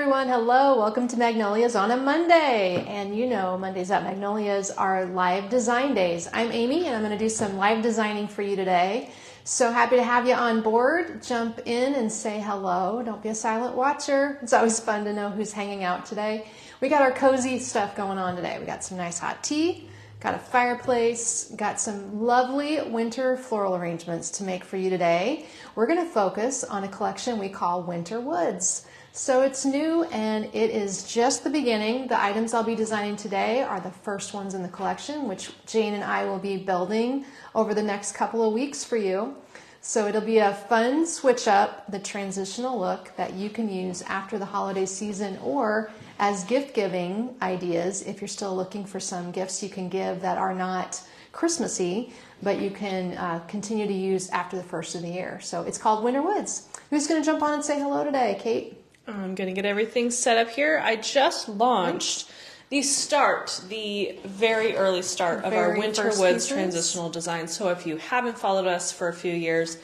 everyone. Hello. Welcome to Magnolias on a Monday. And you know, Mondays at Magnolias are live design days. I'm Amy, and I'm going to do some live designing for you today. So happy to have you on board. Jump in and say hello. Don't be a silent watcher. It's always fun to know who's hanging out today. We got our cozy stuff going on today. We got some nice hot tea, got a fireplace, got some lovely winter floral arrangements to make for you today. We're going to focus on a collection we call Winter Woods. So it's new and it is just the beginning. The items I'll be designing today are the first ones in the collection, which Jane and I will be building over the next couple of weeks for you. So it'll be a fun switch up, the transitional look that you can use after the holiday season or as gift giving ideas if you're still looking for some gifts you can give that are not Christmassy, but you can continue to use after the first of the year. So it's called Winter Woods. Who's going to jump on and say hello today? Kate? I'm going to get everything set up here. I just launched the very early start of our Winter Woods transitional design. So if you haven't followed us for a few years,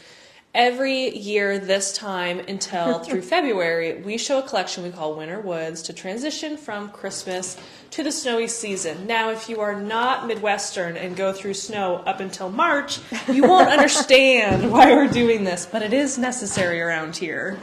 every year this time until through February, we show a collection we call Winter Woods to transition from Christmas to the snowy season. Now, if you are not Midwestern and go through snow up until March, you won't understand why we're doing this, but it is necessary around here.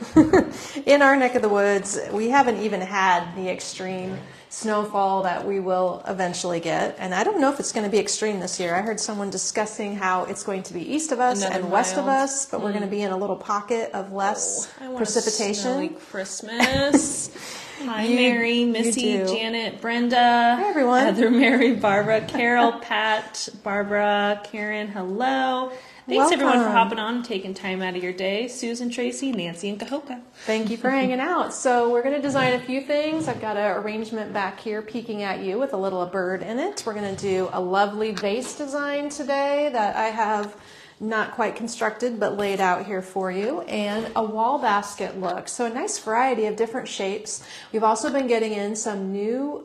In our neck of the woods, we haven't even had the extreme snowfall that we will eventually get, and I don't know if it's going to be extreme this year. I heard someone discussing how it's going to be east of us and west of us, but we're going to be in a little pocket of less precipitation. A snowy Christmas. Hi, Mary, Missy, Janet, Brenda. Hi, everyone. Heather, Mary, Barbara, Carol, Pat, Barbara, Karen, hello. Thanks, everyone, for hopping on and taking time out of your day. Susan, Tracy, Nancy, and Cahoka. Thank you for hanging out. So we're going to design a few things. I've got an arrangement back here peeking at you with a little bird in it. We're going to do a lovely vase design today that I have not quite constructed but laid out here for you, and a wall basket look. So a nice variety of different shapes. We've also been getting in some new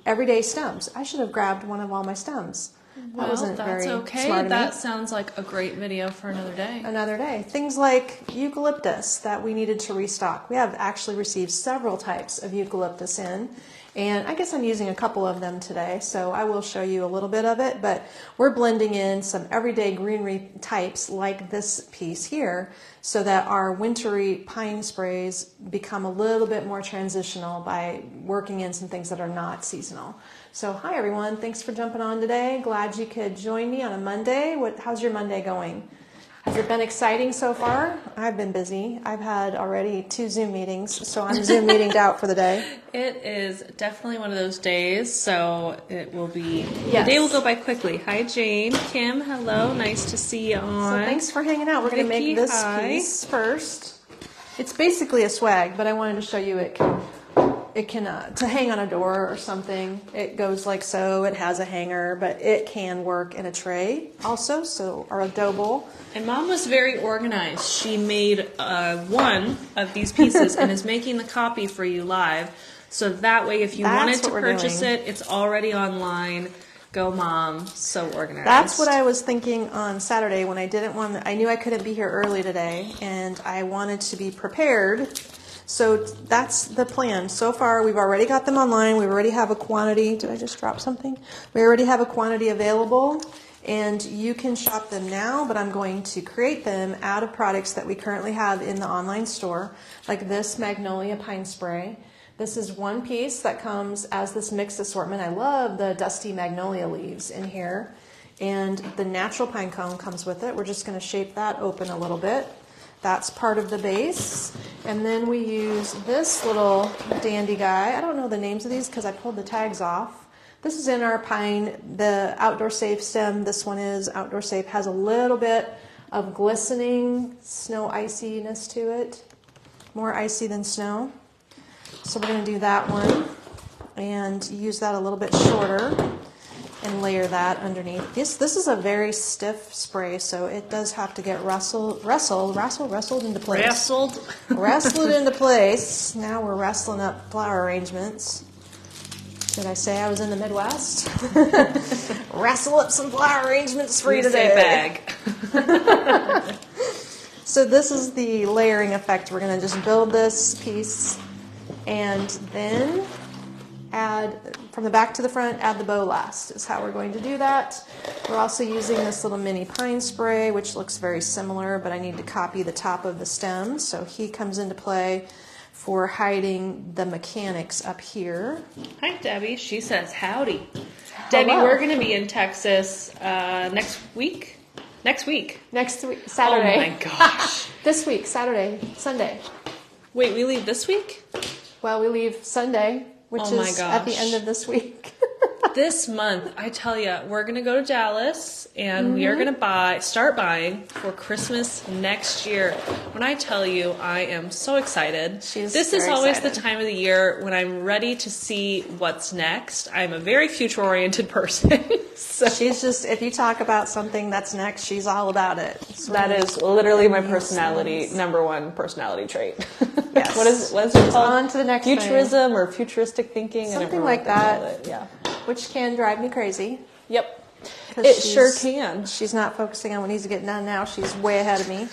everyday stems. I should have grabbed one of all my stems. That wasn't very smart of me. That sounds like a great video for another day. Another day. Things like eucalyptus that we needed to restock. We have actually received several types of eucalyptus in, and I guess I'm using a couple of them today, so I will show you a little bit of it, but we're blending in some everyday greenery types like this piece here so that our wintry pine sprays become a little bit more transitional by working in some things that are not seasonal. So hi everyone, thanks for jumping on today. Glad you could join me on a Monday. How's your Monday going? Has it been exciting so far? I've been busy. I've had already 2 Zoom meetings, so I'm Zoom meetinged out for the day. It is definitely one of those days, so it will be, the day will go by quickly. Hi Jane, Kim, hello, nice to see you on. So thanks for hanging out. We're going to make this piece first. It's basically a swag, but I wanted to show you it can to hang on a door or something. It goes like so. It has a hanger, but it can work in a tray also, or a dough bowl. And Mom was very organized. She made one of these pieces and is making the copy for you live. So that way, if you wanted to purchase it, it's already online. Go, Mom. So organized. That's what I was thinking on Saturday when I knew I couldn't be here early today, and I wanted to be prepared. So that's the plan. So far, we've already got them online. We already have a quantity. Did I just drop something? We already have a quantity available, and you can shop them now, but I'm going to create them out of products that we currently have in the online store, like this Magnolia Pine Spray. This is one piece that comes as this mixed assortment. I love the dusty magnolia leaves in here, and the natural pine cone comes with it. We're just going to shape that open a little bit. That's part of the base. And then we use this little dandy guy. I don't know the names of these because I pulled the tags off. This is in our pine, the Outdoor Safe stem. This one is Outdoor Safe. Has a little bit of glistening snow iciness to it. More icy than snow. So we're going to do that one and use that a little bit shorter and layer that underneath. This is a very stiff spray, so it does have to get wrestled into place. Wrestled into place. Now we're wrestling up flower arrangements. Did I say I was in the Midwest? Wrestle up some flower arrangements for you today. So this is the layering effect. We're going to just build this piece And then add, from the back to the front, add the bow last is how we're going to do that. We're also using this little mini pine spray, which looks very similar, but I need to copy the top of the stem. So he comes into play for hiding the mechanics up here. Hi, Debbie. She says howdy. Debbie, Hello. we're going to be in Texas next week. Next week, Saturday. Oh my gosh. This week, Saturday, Sunday. Wait, we leave this week? Well, we leave Sunday, which Oh my is at the gosh. end of this week. This month, I tell you, we're going to go to Dallas and we are going to start buying for Christmas next year. When I tell you, I am so excited. She's This is very always excited. the time of the year when I'm ready to see what's next. I'm a very future-oriented person. So She's just, if you talk about something that's next, she's all about it. that is literally my personality, number one personality trait. Yes. What is it called? On to the next thing. Futurism or futuristic thinking? I never Something know like what they call that. it. Yeah. Which can drive me crazy. Yep. 'Cause It sure can. She's not focusing on what needs to get done now. She's way ahead of me.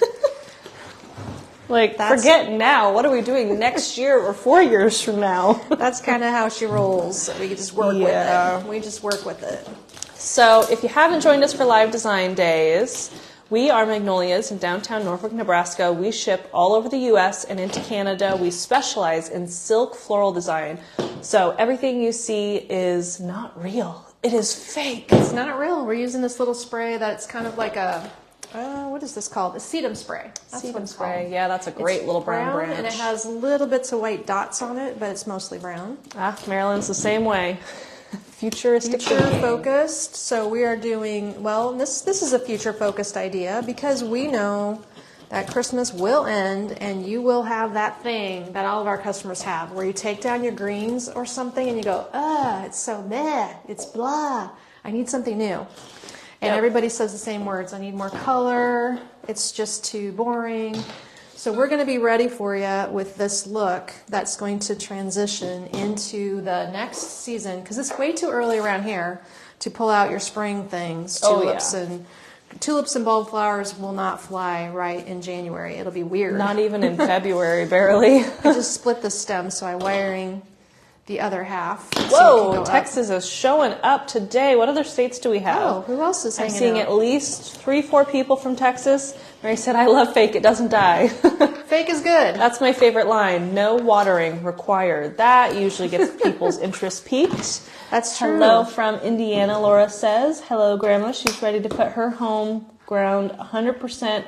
Like, That's- forget now. What are we doing next year or 4 years from now? That's kind of how she rolls. We just work with Yeah. it. We just work with it. So, if you haven't joined us for Live Design Days, we are Magnolias in downtown Norfolk, Nebraska. We ship all over the U.S. and into Canada. We specialize in silk floral design. So, everything you see is not real. It is fake. It's not real. We're using this little spray that's kind of like a, what is this called? A sedum spray. That's what Sedum it's spray. called. Yeah, that's a great It's little brown branch. and it has little bits of white dots on it, but it's mostly brown. Maryland's the same way. Futuristic Future thinking. focused. So we are doing, well, this is a future focused idea because we know that Christmas will end and you will have that thing that all of our customers have where you take down your greens or something and you go, it's so meh, it's blah. I need something new. And Yep. everybody says the same words. I need more color. It's just too boring. So we're going to be ready for you with this look that's going to transition into the next season because it's way too early around here to pull out your spring things. Oh, Tulips and bulbflowers will not fly right in January. It'll be weird. Not even in February, barely. I just split the stem, so I'm wiring the other half. so it can Whoa, go up. Texas is showing up today. What other states do we have? Oh, who else is I'm hanging seeing out? at least 3-4 people from Texas. Mary said, I love fake, it doesn't die. Fake is good. That's my favorite line. No watering required. That usually gets people's interest piqued. That's true. Hello from Indiana, Laura says. Hello, Grandma. She's ready to put her home ground 100%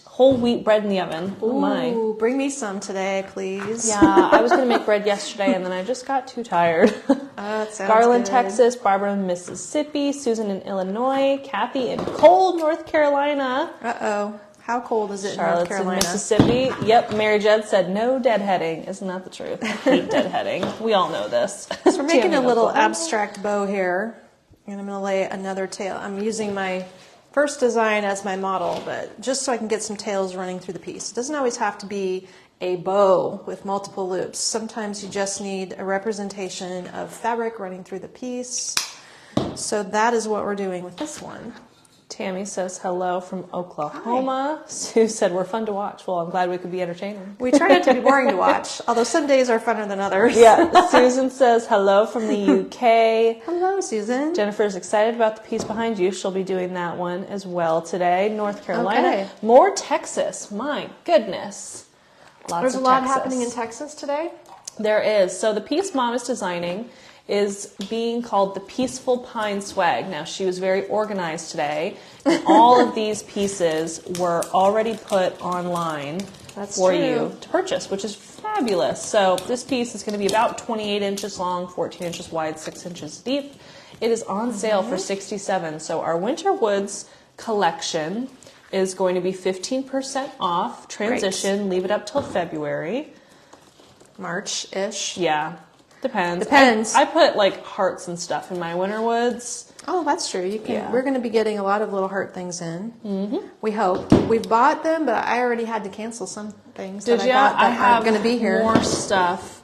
whole wheat bread in the oven. Oh my. Ooh, bring me some today, please. Yeah, I was going to make bread yesterday and then I just got too tired. That sounds Garland, good. Texas, Barbara, Mississippi, Susan in Illinois, Kathy in cold North Carolina, Uh-oh. How cold is it in North Charlotte's in Carolina? Mississippi. Yep, Mary Jed said no deadheading. Isn't that the truth? I hate deadheading. We all know this. So we're making a Tammy little knows that. abstract bow here, and I'm going to lay another tail. I'm using my first design as my model, but just so I can get some tails running through the piece. It doesn't always have to be a bow with multiple loops. Sometimes you just need a representation of fabric running through the piece. So that is what we're doing with this one. Tammy says hello from Oklahoma. Hi. Sue said we're fun to watch. Well, I'm glad we could be entertaining. We try not to be boring to watch, although some days are funner than others. Yeah, Susan says hello from the UK. Hello, Susan. Jennifer's excited about the piece behind you. She'll be doing that one as well today. North Carolina. Okay. More Texas. My goodness. There's a lot happening in Texas today. There is. So the piece Mom is designing is being called the Peaceful Pine Swag. Now, she was very organized today, and all of these pieces were already put online for you to purchase, which is fabulous. So this piece is going to be about 28 inches long, 14 inches wide, 6 inches deep. It is on sale for $67. So our Winter Woods collection is going to be 15% off. Transition, Great. leave it up till February. March-ish. Yeah. Depends. Depends. I put like hearts and stuff in my Winter Woods. Oh, that's true. You can. Yeah. We're going to be getting a lot of little heart things in. Mm-hmm. We hope. We've bought them, but I already had to cancel some things that I thought that aren't going to be here. More stuff.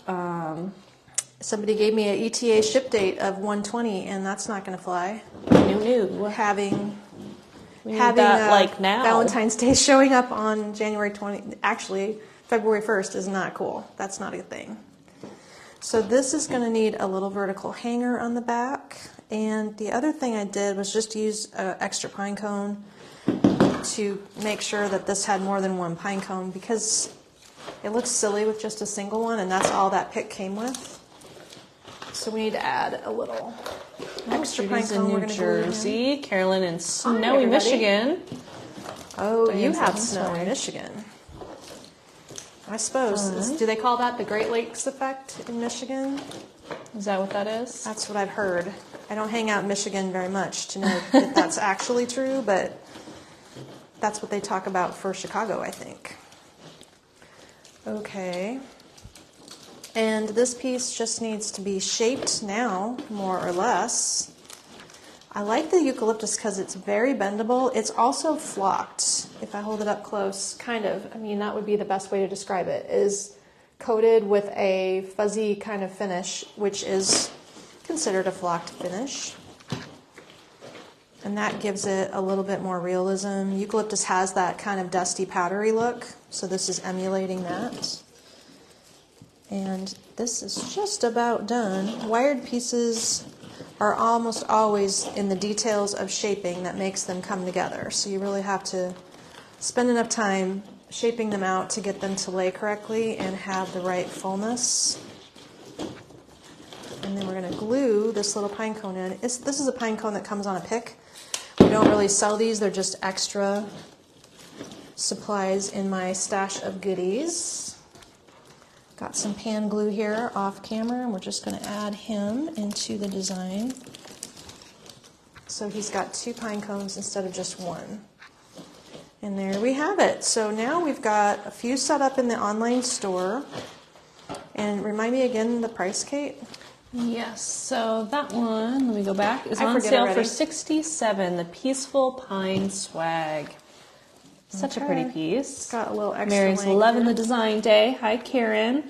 Somebody gave me an ETA ship date of 120, and that's not going to fly. New. Having We need that like now. Valentine's Day showing up on January 20. Actually, February 1st is not cool. That's not a thing. So this is going to need a little vertical hanger on the back. And the other thing I did was just use an extra pine cone to make sure that this had more than one pine cone, because it looks silly with just a single one, and that's all that pick came with. So we need to add a little extra pine cone. We're going to New Jersey, Carolyn in snowy Michigan. Oh, you have snow in Michigan. I suppose. Do they call that the Great Lakes effect in Michigan? Is that what that is? That's what I've heard. I don't hang out in Michigan very much to know if that's actually true, but that's what they talk about for Chicago, I think. Okay. And this piece just needs to be shaped now, more or less. I like the eucalyptus because it's very bendable. It's also flocked. If I hold it up close, kind of. I mean, that would be the best way to describe it, is coated with a fuzzy kind of finish, which is considered a flocked finish. And that gives it a little bit more realism. Eucalyptus has that kind of dusty, powdery look, so this is emulating that. And this is just about done. Wired pieces are almost always in the details of shaping that makes them come together. So you really have to spend enough time shaping them out to get them to lay correctly and have the right fullness. And then we're going to glue this little pine cone in. This is a pine cone that comes on a pick. We don't really sell these. They're just extra supplies in my stash of goodies. Got some pan glue here off camera, and we're just going to add him into the design. So he's got 2 pine cones instead of just 1. And there we have it. So now we've got a few set up in the online store. And remind me again the price, Kate? Yes, so that one, let me go back, is on sale for $67, the Peaceful Pine Swag. Such a pretty piece. It's got a little extra Mary's loving the design day. Hi, Karen.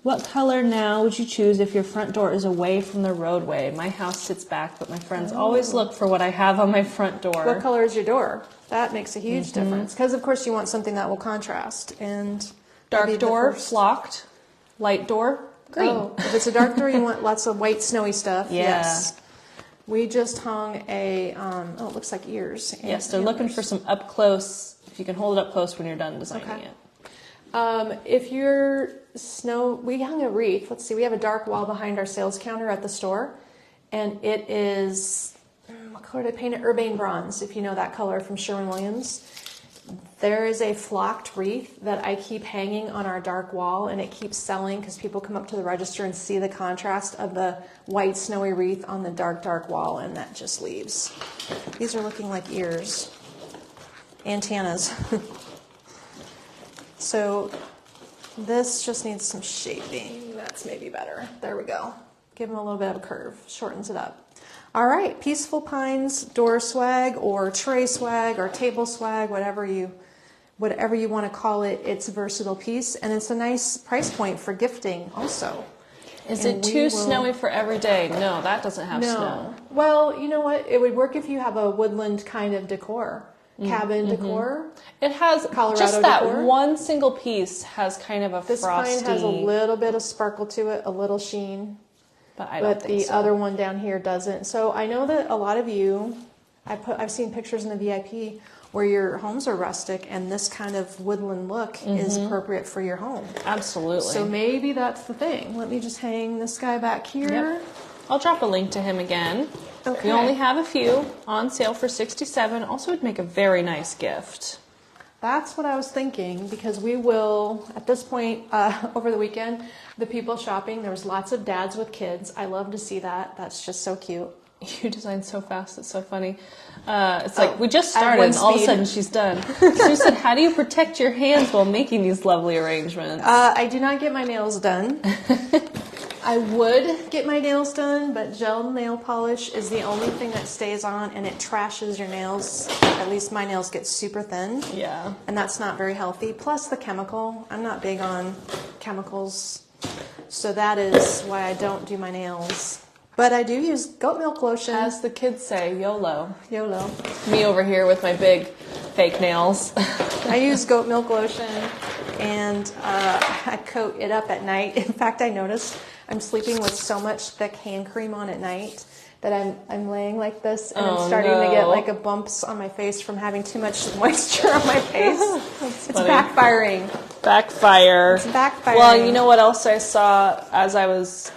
What color now would you choose if your front door is away from the roadway? My house sits back, but my friends always look for what I have on my front door. What color is your door? That makes a huge difference. Because, of course, you want something that will contrast. And dark door, flocked. Light door, green. Oh, if it's a dark door, you want lots of white, snowy stuff. Yeah. Yes. We just hung a, it looks like ears. Yes, they're looking for some up close. If you can hold it up close when you're done designing it. If you're we hung a wreath. Let's see, we have a dark wall behind our sales counter at the store, and it is, what color did I paint it? Urbane bronze, if you know that color from Sherwin-Williams. There is a flocked wreath that I keep hanging on our dark wall, and it keeps selling because people come up to the register and see the contrast of the white snowy wreath on the dark, dark wall, and that just leaves. These are looking like ears. Antennas. So this just needs some shaping. That's maybe better. There we go. Give them a little bit of a curve. Shortens it up. All right, Peaceful Pines door swag or tray swag or table swag, whatever you want to call it. It's a versatile piece, and it's a nice price point for gifting also. Is it too snowy for every day? No, that doesn't have snow. Well, you know what? It would work if you have a woodland kind of decor. Cabin decor. It has Colorado just that decor. one single piece has kind of a This frosty. pine has a little bit of sparkle to it, a little sheen. But I don't think the so. other one down here doesn't. So I know that a lot of you, I've seen pictures in the VIP where your homes are rustic, and this kind of woodland look is appropriate for your home. Absolutely. So maybe that's the thing. Let me just hang this guy back here. Yep. I'll drop a link to him again. Okay. We only have a few on sale for $67. Also would make a very nice gift. That's what I was thinking, because we will, at this point, over the weekend, the people shopping, there was lots of dads with kids. I love to see that. That's just so cute. You design so fast. It's so funny. It's like we just started and all of a sudden she's done. She said, how do you protect your hands while making these lovely arrangements? I do not get my nails done. I would get my nails done, but gel nail polish is the only thing that stays on, and it trashes your nails. At least my nails get super thin. Yeah. And that's not very healthy. Plus the chemical. I'm not big on chemicals. So that is why I don't do my nails. But I do use goat milk lotion. As the kids say, YOLO. YOLO. Me over here with my big fake nails. I use goat milk lotion, and I coat it up at night. In fact, I noticed I'm sleeping with so much thick hand cream on at night that I'm laying like this, and I'm starting to get like a bumps on my face from having too much moisture on my face. It's backfiring. Backfire. It's backfiring. Well, you know what else I saw as I was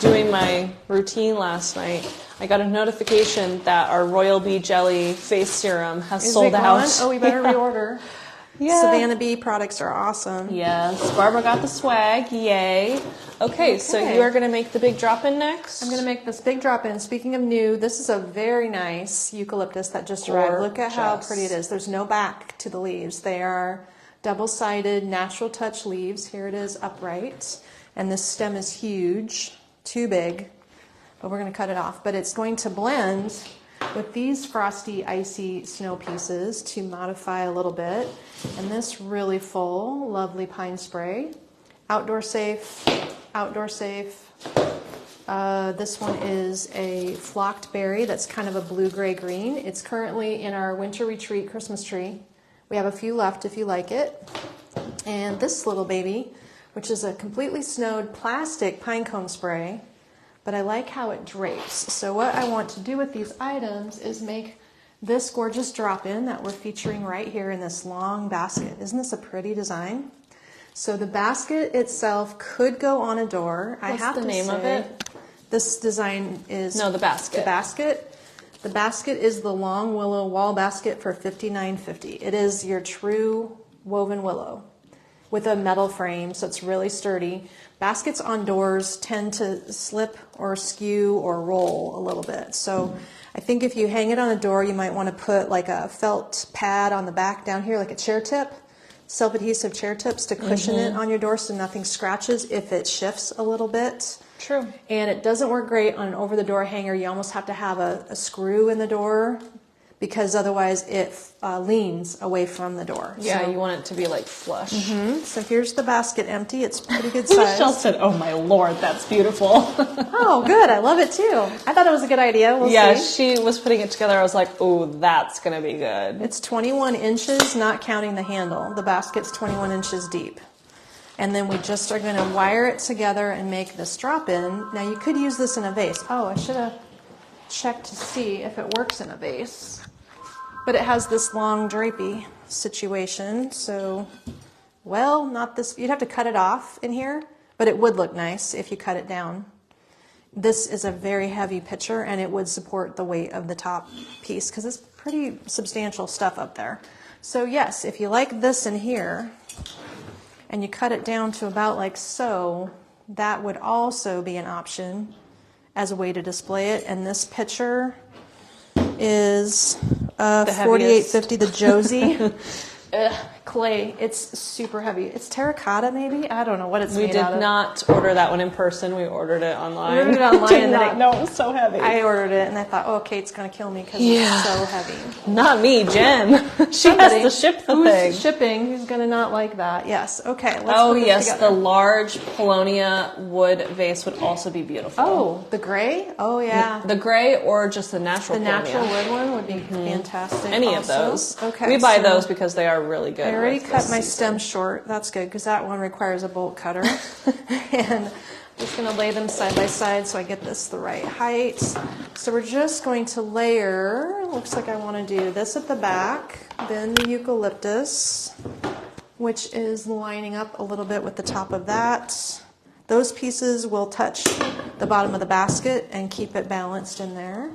doing my routine last night? I got a notification that our Royal Bee Jelly face serum has sold out. Oh, we better reorder. Yeah. Savannah Bee products are awesome. Yes, Barbara got the swag. Yay. Okay, so you are going to make the big drop-in next? I'm going to make this big drop-in. Speaking of new, this is a very nice eucalyptus that just arrived. Look at how pretty it is. There's no back to the leaves. They are double-sided, natural touch leaves. Here it is upright. And this stem is huge, too big, but we're going to cut it off. But it's going to blend with these frosty, icy snow pieces to modify a little bit. And this really full, lovely pine spray. Outdoor safe, outdoor safe. This one is a flocked berry that's kind of a blue-gray green. It's currently in our winter retreat Christmas tree. We have a few left if you like it. And this little baby, which is a completely snowed plastic pine cone spray, but I like how it drapes. So what I want to do with these items is make this gorgeous drop-in that we're featuring right here in this long basket. Isn't this a pretty design? So the basket itself could go on a door. What's the name of it? This design is... No, the basket. The basket. The basket is the long willow wall basket for $59.50. It is your true woven willow with a metal frame, so it's really sturdy. Baskets on doors tend to slip or skew or roll a little bit. So I think if you hang it on a door, you might want to put like a felt pad on the back down here, like a chair tip, self-adhesive chair tips to cushion it on your door so nothing scratches if it shifts a little bit. True. And it doesn't work great on an over-the-door hanger. You almost have to have a screw in the door because otherwise it leans away from the door. Yeah, so, you want it to be like flush. So here's the basket empty. It's pretty good size. Michelle said, "Oh my Lord, that's beautiful." Oh, good. I love it too. I thought it was a good idea. We'll see. She was putting it together. I was like, "Oh, that's going to be good." It's 21 inches, not counting the handle. The basket's 21 inches deep. And then we just are going to wire it together and make this drop-in. Now you could use this in a vase. Oh, I should have checked to see if it works in a vase. But it has this long drapey situation, so, well, not this. You'd have to cut it off in here, but it would look nice if you cut it down. This is a very heavy pitcher, and it would support the weight of the top piece because it's pretty substantial stuff up there. So yes, if you like this in here, and you cut it down to about like so, that would also be an option as a way to display it. And this pitcher is $48.50, the Josie. Clay. It's super heavy. It's terracotta, maybe? I don't know what it's made out of. We did not order that one in person. We ordered it online. We ordered it online. And then no, it was so heavy. I ordered it, and I thought, oh, Kate's going to kill me because it's so heavy. Not me, Jen. She has to ship the thing. Who's shipping? Who's going to not like that? Yes. Okay. Let's oh, put this yes. together. The large Paulownia wood vase would also be beautiful. Oh, the gray? Oh, yeah. The gray or just the natural The Paulownia. natural wood one would be fantastic. Any also. of those. Okay. We buy those because they are really good. I already cut my stem short. That's good because that one requires a bolt cutter. And I'm just going to lay them side by side so I get this the right height. So we're just going to layer, looks like I want to do this at the back, then the eucalyptus, which is lining up a little bit with the top of that. Those pieces will touch the bottom of the basket and keep it balanced in there.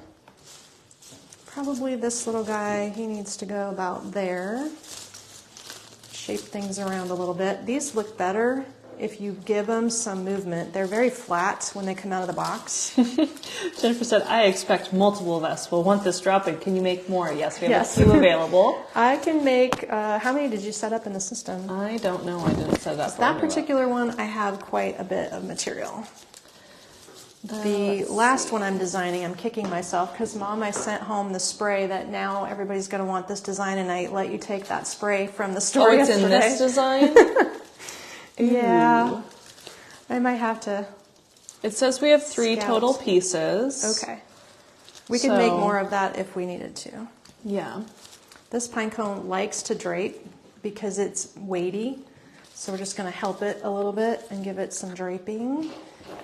Probably this little guy, he needs to go about there. Shape things around a little bit. These look better if you give them some movement. They're very flat when they come out of the box. Jennifer said, I expect multiple of us will want this drop-in. Can you make more? Yes, we have a few available. I can make, how many did you set up in the system? I don't know. I didn't set it up. That particular one, I have quite a bit of material. The last one I'm designing, I'm kicking myself because Mom, I sent home the spray that now everybody's going to want this design, and I let you take that spray from the store yesterday. In this design? Yeah. I might have to. It says we have 3 total pieces. Okay. We could make more of that if we needed to. Yeah. This pine cone likes to drape because it's weighty. So we're just going to help it a little bit and give it some draping.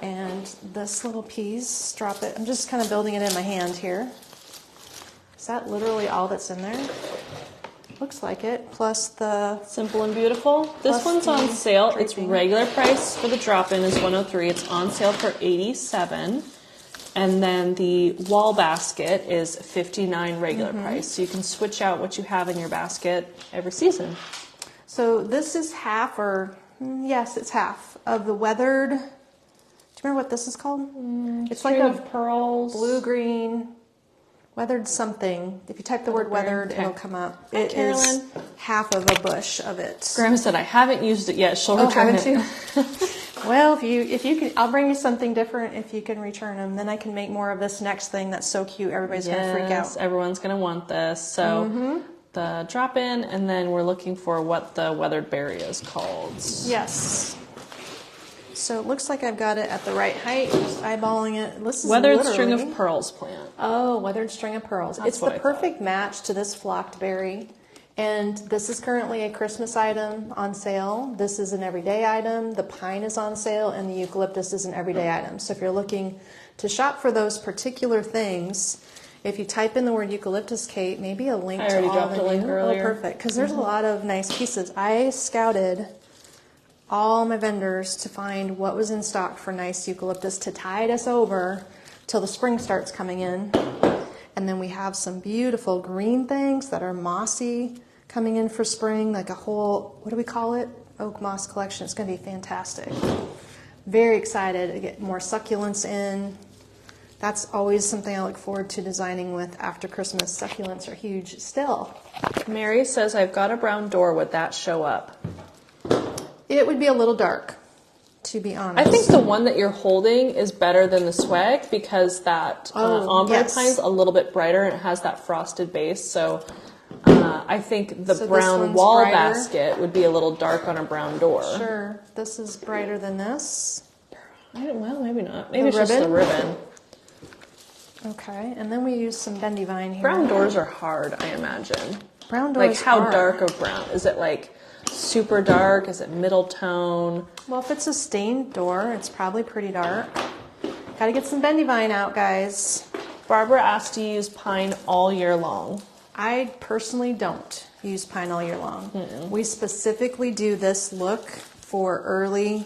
And this little piece, drop it. I'm just kind of building it in my hand here. Is that literally all that's in there? Looks like it. Plus the Simple and Beautiful. This one's on sale. Draping. Its regular price for the drop-in is $103. It's on sale for $87. And then the wall basket is $59 regular price. So you can switch out what you have in your basket every season. So this is half, or yes, it's half of the weathered. Do you remember what this is called? It's like a pearls, blue-green, weathered something. If you type the word weathered, it'll come up. It is half of a bush of it. Grandma said I haven't used it yet. She'll return it. Haven't you? Well, if you can, I'll bring you something different if you can return them. Then I can make more of this next thing that's so cute. Everybody's gonna freak out. Everyone's gonna want this. So the drop-in, and then we're looking for what the weathered berry is called. Yes. So it looks like I've got it at the right height. Just eyeballing it. This is weathered string of pearls plant. Oh, weathered string of pearls. It's the perfect match to this flocked berry. And this is currently a Christmas item on sale. This is an everyday item. The pine is on sale, and the eucalyptus is an everyday item. So if you're looking to shop for those particular things, if you type in the word eucalyptus, Kate, maybe a link to all of them. I already dropped a link earlier. Oh, perfect. Because there's a lot of nice pieces. I scouted all my vendors to find what was in stock for nice eucalyptus to tide us over till the spring starts coming in. And then we have some beautiful green things that are mossy coming in for spring, like a whole, what do we call it? Oak moss collection. It's going to be fantastic. Very excited to get more succulents in. That's always something I look forward to designing with after Christmas. Succulents are huge still. Mary says, I've got a brown door. Would that show up? It would be a little dark, to be honest. I think the one that you're holding is better than the swag because that ombre pine's a little bit brighter and it has that frosted base. So I think the brown wall basket would be a little dark on a brown door. Sure. This is brighter than this. Well, maybe not. Maybe it's just the ribbon. Okay, and then we use some bendy vine here. Brown doors are hard, I imagine. Brown doors like how dark of brown? Is it like super dark? Is it middle tone? Well, if it's a stained door, it's probably pretty dark. Gotta get some bendy vine out, guys. Barbara asked to use pine all year long. I personally don't use pine all year long. We specifically do this look for early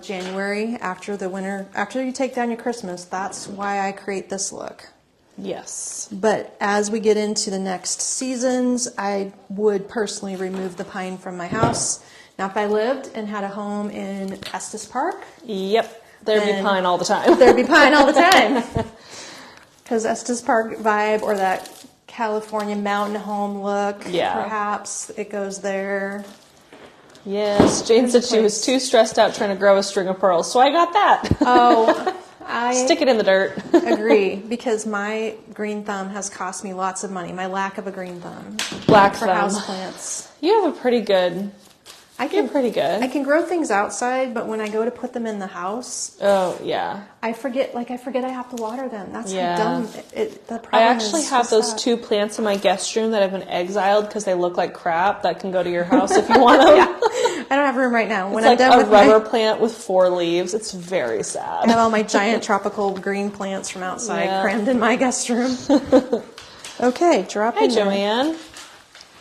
January after the winter, after you take down your Christmas. That's why I create this look. Yes. But as we get into the next seasons, I would personally remove the pine from my house. Now, if I lived and had a home in Estes Park, yep, there'd be pine all the time. There'd be pine all the time. Because Estes Park vibe, or that California mountain home look, perhaps it goes there. Yes, Jane said she was too stressed out trying to grow a string of pearls, so I got that. Oh, I stick it in the dirt. Agree, because my green thumb has cost me lots of money. My lack of a green thumb. Black for thumb. houseplants. You have a pretty good. You're pretty good. I can grow things outside, but when I go to put them in the house, I forget I have to water them. That's how dumb the problem is. I actually have those two plants in my guest room that have been exiled because they look like crap that can go to your house if you want them. I don't have room right now. When I'm done with a rubber plant with 4 leaves. It's very sad. I have all my giant tropical green plants from outside crammed in my guest room. Okay, drop in. Hi, Joanne.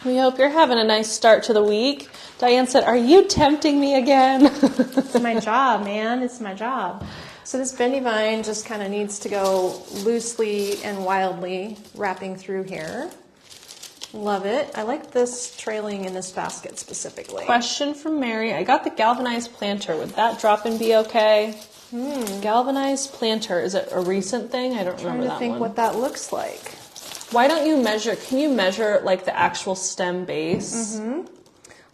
We hope you're having a nice start to the week. Diane said, are you tempting me again? It's my job, man. It's my job. So this bendy vine just kind of needs to go loosely and wildly wrapping through here. Love it. I like this trailing in this basket specifically. Question from Mary. I got the galvanized planter. Would that drop-in be okay? Galvanized planter. Is it a recent thing? I don't remember that one. I'm trying to think what that looks like. Why don't you measure? Can you measure like the actual stem base?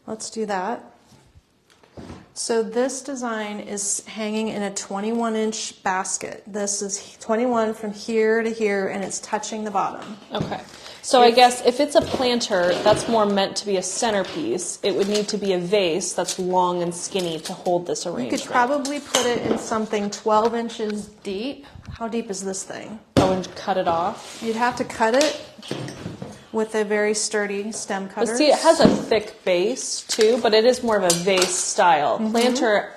Let's do that. So this design is hanging in a 21-inch basket. This is 21 from here to here, and it's touching the bottom. Okay. So I guess if it's a planter, that's more meant to be a centerpiece. It would need to be a vase that's long and skinny to hold this arrangement. You could probably put it in something 12 inches deep. How deep is this thing? Oh, and cut it off? You'd have to cut it with a very sturdy stem cutter. But see, it has a thick base too, but it is more of a vase style. Planter,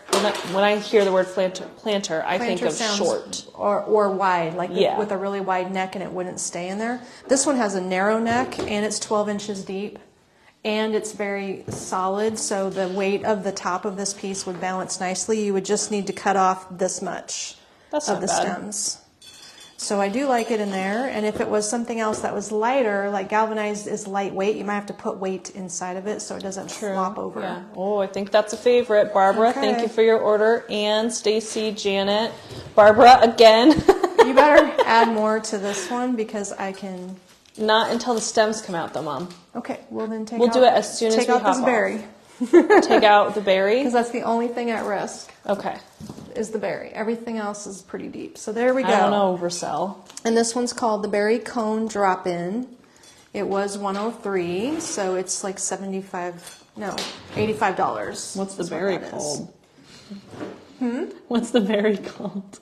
when I hear the word planter, I think of short. Or wide, like with a really wide neck and it wouldn't stay in there. This one has a narrow neck and it's 12 inches deep. And it's very solid, so the weight of the top of this piece would balance nicely. You would just need to cut off this much of the stems. So I do like it in there, and if it was something else that was lighter, like galvanized is lightweight, you might have to put weight inside of it so it doesn't flop over. Yeah. Oh, I think that's a favorite. Barbara, thank you for your order. Ann, Stacy, Janet, Barbara again. You better add more to this one because I can... Not until the stems come out, though, Mom. Okay, well then we'll do it as soon as we hop off. Take out this berry. Take out the berry? Because that's the only thing at risk. Okay. Is the berry. Everything else is pretty deep. So there we go. I don't know, Roselle. And this one's called the Berry Cone Drop-In. It was $103, so it's like $85. What's the berry called? What's the berry called?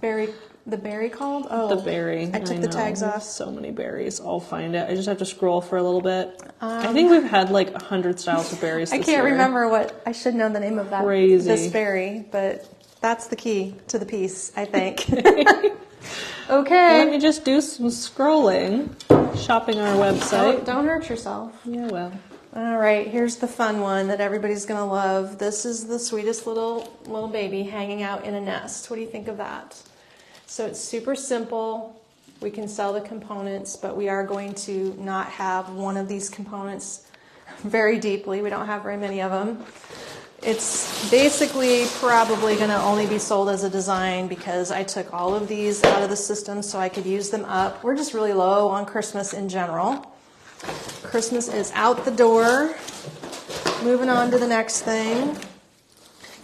The berry called? Oh, the berry. I took the tags off. So many berries. I'll find it. I just have to scroll for a little bit. I think we've had like 100 styles of berries this year. I can't remember what... I should know the name of that. Crazy. This berry, but that's the key to the piece, I think. Okay. Let me just do some scrolling. Shopping our website. Don't hurt yourself. Yeah, well. All right, here's the fun one that everybody's going to love. This is the sweetest little baby hanging out in a nest. What do you think of that? So it's super simple. We can sell the components, but we are going to not have one of these components very deeply. We don't have very many of them. It's basically probably going to only be sold as a design because I took all of these out of the system so I could use them up. We're just really low on Christmas in general. Christmas is out the door. Moving on to the next thing.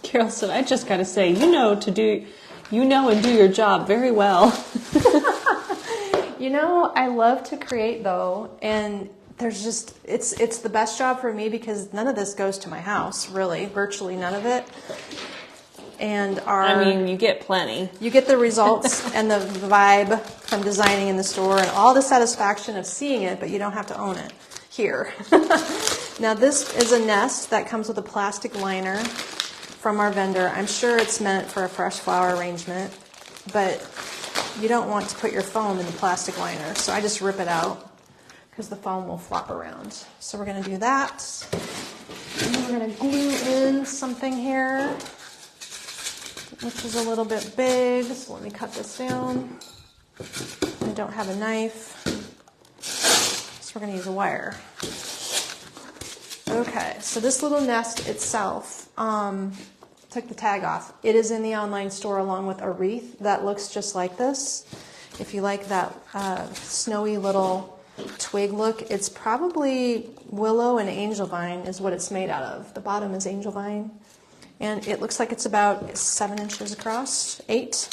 Carol said, I just got to say, you know and do your job very well. You know, I love to create though, and there's just, it's the best job for me because none of this goes to my house, really, virtually none of it. And you get plenty. You get the results and the vibe from designing in the store and all the satisfaction of seeing it, but you don't have to own it here. Now this is a nest that comes with a plastic liner from our vendor. I'm sure it's meant for a fresh flower arrangement, but you don't want to put your foam in the plastic liner, so I just rip it out because the foam will flop around. So we're going to do that. And then we're going to glue in something here, which is a little bit big, so let me cut this down. I don't have a knife, so we're going to use a wire. Okay, so this little nest itself, took the tag off. It is in the online store along with a wreath that looks just like this. If you like that snowy little twig look, it's probably willow and angel vine is what it's made out of. The bottom is angel vine. And it looks like it's about 7 inches across, 8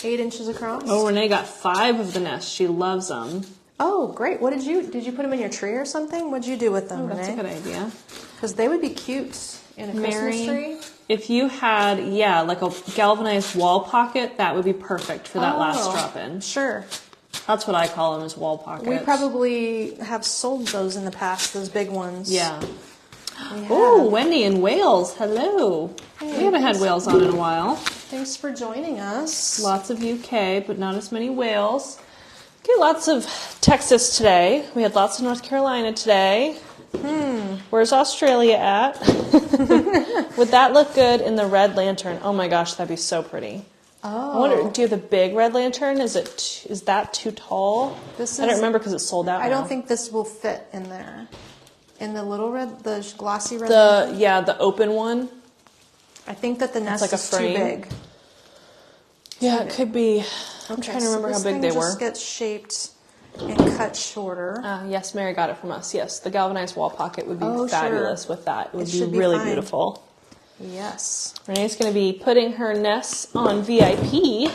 inches across. Oh, Renee got 5 of the nest. She loves them. Oh, great. What did you put them in your tree or something? What did you do with them, Renee? That's a good idea. Because they would be cute in a Christmas tree. If you had, like a galvanized wall pocket, that would be perfect for that last drop-in. Sure. That's what I call them, is wall pockets. We probably have sold those in the past, those big ones. Yeah. Oh, Wendy in Wales. Hello. Hey, we haven't had Wales on in a while. Thanks for joining us. Lots of UK, but not as many Wales. Okay, lots of Texas today. We had lots of North Carolina today. Where's Australia at? Would that look good in the red lantern? Oh my gosh, that'd be so pretty. Oh. I wonder, do you have the big red lantern? Is that too tall? I don't remember because it's sold out now. I don't think this will fit in there. In the little red, the glossy red lantern? Yeah, the open one. I think that the nest is too big. Yeah, it could be. I'm trying to remember how big they were. This just gets shaped and cut shorter. Yes, Mary got it from us. Yes, the galvanized wall pocket would be fabulous with that. It would be really beautiful. Yes. Renee's going to be putting her nests on VIP.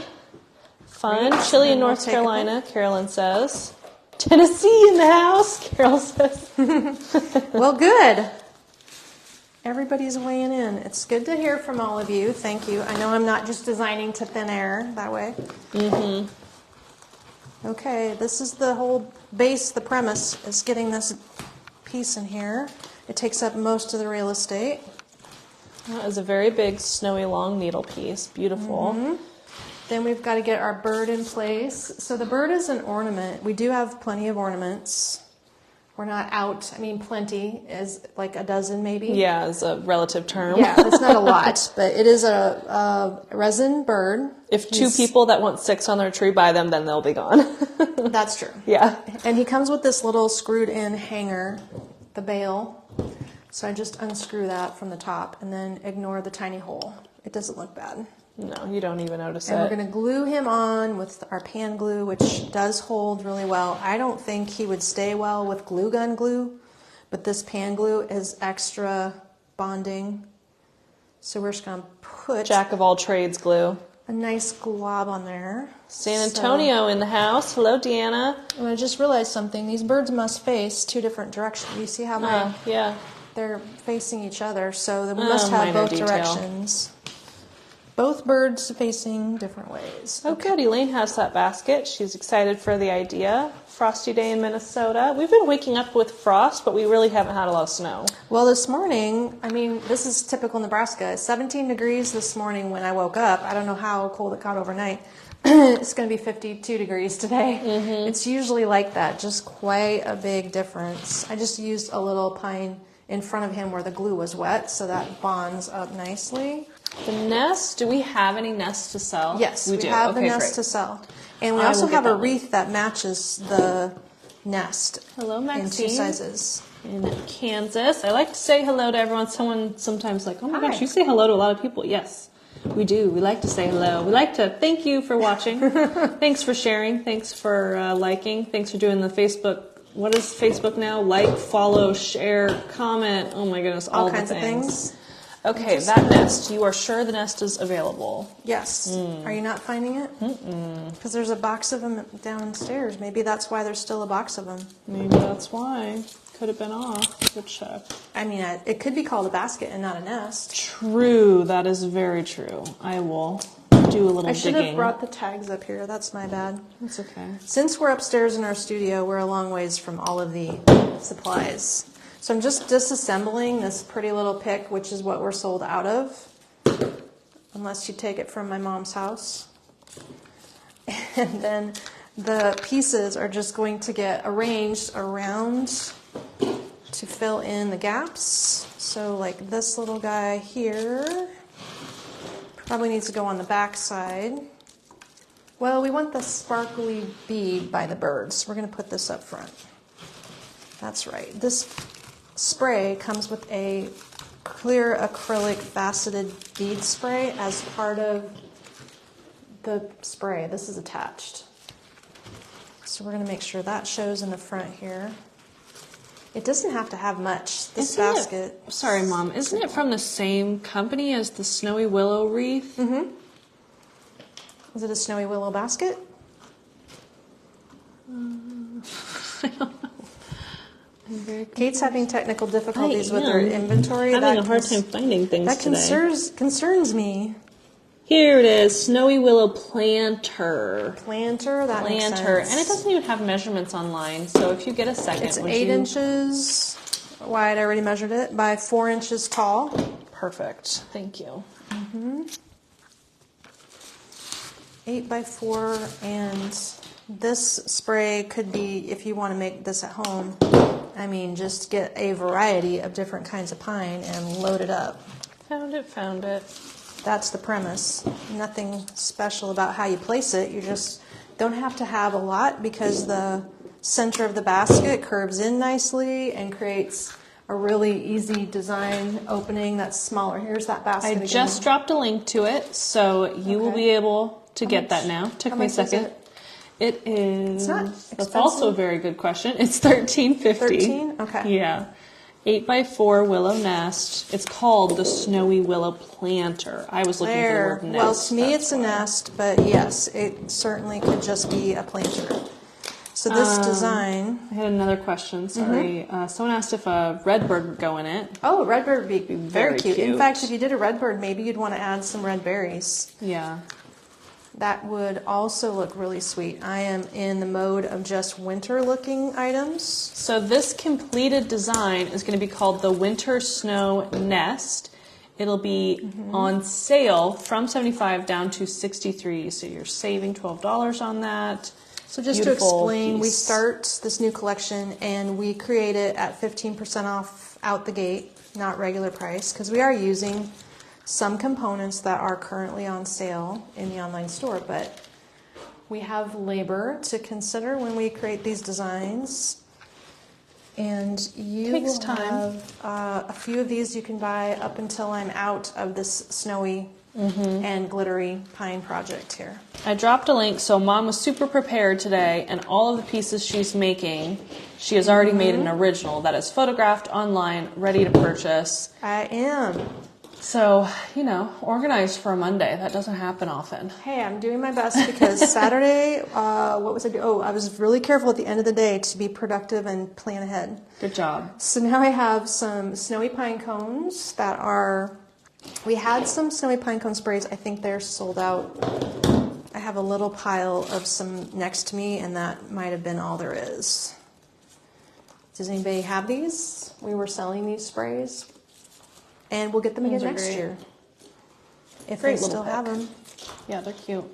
Fun. Chilly in North Carolina, Carolyn says. Tennessee in the house, Carol says. Well, good. Everybody's weighing in. It's good to hear from all of you. Thank you. I know I'm not just designing to thin air that way. Okay, this is the whole base, the premise is getting this piece in here. It takes up most of the real estate. That is a very big snowy long needle piece. Beautiful. Mm-hmm. Then we've got to get our bird in place. So the bird is an ornament. We do have plenty of ornaments. We're not out. I mean, plenty is like a dozen maybe. Yeah, is a relative term. Yeah, it's not a lot, but it is a resin bird. If two people that want 6 on their tree buy them, then they'll be gone. That's true. Yeah. And he comes with this little screwed in hanger, the bail. So I just unscrew that from the top and then ignore the tiny hole. It doesn't look bad. No, you don't even notice and it. We're going to glue him on with our pan glue, which does hold really well. I don't think he would stay well with glue gun glue, but this pan glue is extra bonding. So we're just going to put Jack of all trades glue. a nice glob on there. San Antonio in the house. Hello, Deanna. And I just realized something. These birds must face 2 different directions. You see how yeah. they're facing each other, so we must have both detail. directions. Both birds facing different ways. Oh, good. Elaine has that basket. She's excited for the idea. Frosty day in Minnesota. We've been waking up with frost, but we really haven't had a lot of snow. Well, this morning, I mean, this is typical Nebraska. 17 degrees this morning when I woke up. I don't know how cold it got overnight. It's going to be 52 degrees today. Mm-hmm. It's usually like that, just quite a big difference. I just used a little pine in front of him where the glue was wet, so that bonds up nicely. The nest, do we have any nests to sell? Yes, we do. have the Okay, nest great. to sell. And we also have a wreath that matches the nest. Hello, Maxine. In 2 sizes. In Kansas. I like to say hello to everyone. Someone sometimes like, oh my gosh, Hi. you say hello to a lot of people. Yes, we do. We like to say hello. We like to thank you for watching. Thanks for sharing. Thanks for liking. Thanks for doing the Facebook. What is Facebook now? Like, follow, share, comment. Oh my goodness, all kinds the of things. Okay, that nest. You are sure the nest is available? Yes. Are you not finding it? Because there's a box of them downstairs. Maybe that's why there's still a box of them. Maybe that's why. Could have been off. Good check. I mean, it could be called a basket and not a nest. True. That is very true. I will do a little I should digging. have brought the tags up here. That's my bad. That's okay. Since we're upstairs in our studio, we're a long ways from all of the supplies. So I'm just disassembling this pretty little pick, which is what we're sold out of, unless you take it from my mom's house. And then the pieces are just going to get arranged around to fill in the gaps. So like this little guy here probably needs to go on the back side. Well, we want the sparkly bead by the birds. We're going to put this up front. That's right. This spray comes with a clear acrylic faceted bead spray as part of the spray. This is attached. So we're going to make sure that shows in the front here. It doesn't have to have much, this basket. Sorry, Mom. Isn't it from the same company as the Snowy Willow wreath? Mm-hmm. Is it a Snowy Willow basket? I don't know. Kate's having technical difficulties with her inventory. I'm having a hard time finding things today. That concerns me. Here it is, Snowy Willow Planter. Planter, that makes sense. And it doesn't even have measurements online, so if you get a second, it's 8 inches wide, I already measured it, by 4 inches tall. Perfect. Thank you. 8 by 4, and this spray could be, if you want to make this at home, I mean, just get a variety of different kinds of pine and load it up. Found it. That's the premise. Nothing special about how you place it. You just don't have to have a lot because the center of the basket curves in nicely and creates a really easy design opening that's smaller. Here's that basket again. I just dropped a link to it, so you will be able to get that now. Took me a second. It is. It's not expensive. That's also a very good question. It's $13.50. 13? Okay. Yeah. 8 by 4 willow nest. It's called the Snowy Willow Planter. I was looking for the word nest. Well, to me it's a nest, but yes, it certainly could just be a planter. So this design... I had another question, sorry. Someone asked if a redbird would go in it. Oh, a redbird would be very cute. cute. In fact, if you did a redbird, maybe you'd want to add some red berries. Yeah. that would also look really sweet. I am in the mode of just winter looking items. So this completed design is going to be called the Winter Snow Nest. It'll be on sale from $75 down to $63, so you're saving $12 on that. So just to explain, we start this new collection and we create it at 15% off out the gate, not regular price, because we are using some components that are currently on sale in the online store, but we have labor to consider when we create these designs. And you will have a few of these you can buy up until I'm out of this snowy and glittery pine project here. I dropped a link, so Mom was super prepared today, and all of the pieces she's making, she has already made an original that is photographed online, ready to purchase. I am. So, you know, organized for a Monday. That doesn't happen often. Hey, I'm doing my best because Saturday, what was I doing? Oh, I was really careful at the end of the day to be productive and plan ahead. Good job. So now I have some snowy pine cones that are, we had some snowy pine cone sprays. I think they're sold out. I have a little pile of some next to me, and that might have been all there is. Does anybody have these? We were selling these sprays. And we'll get them again next year. If they still have them. Yeah, they're cute.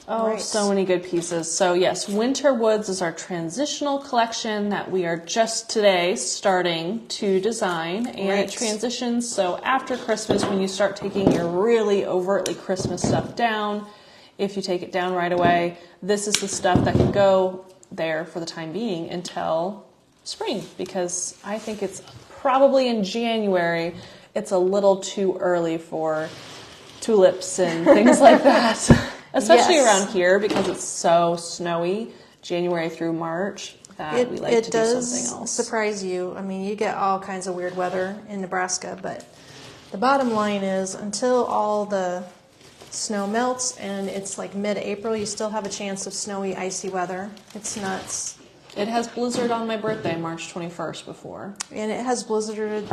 Oh, so many good pieces. So yes, Winter Woods is our transitional collection that we are just today starting to design. And it transitions, so after Christmas, when you start taking your really overtly Christmas stuff down, if you take it down right away, this is the stuff that can go there for the time being until spring, because I think it's probably in January, it's a little too early for tulips and things like that. Especially around here because it's so snowy, January through March, that we like to do something else. It does surprise you. I mean, you get all kinds of weird weather in Nebraska, but the bottom line is until all the snow melts and it's like mid-April, you still have a chance of snowy, icy weather. It's nuts. It has blizzard on my birthday, March 21st, before. And it has blizzarded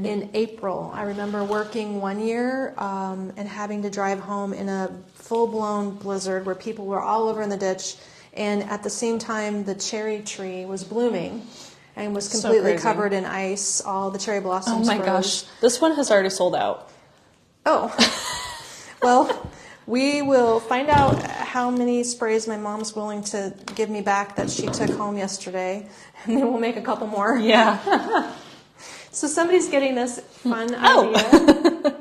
in April. I remember working one year and having to drive home in a full-blown blizzard where people were all over in the ditch. And at the same time, the cherry tree was blooming and was completely covered in ice. All the cherry blossoms froze. Gosh. This one has already sold out. Oh. Well, we will find out how many sprays my mom's willing to give me back that she took home yesterday, and then we'll make a couple more. Yeah. So somebody's getting this fun idea.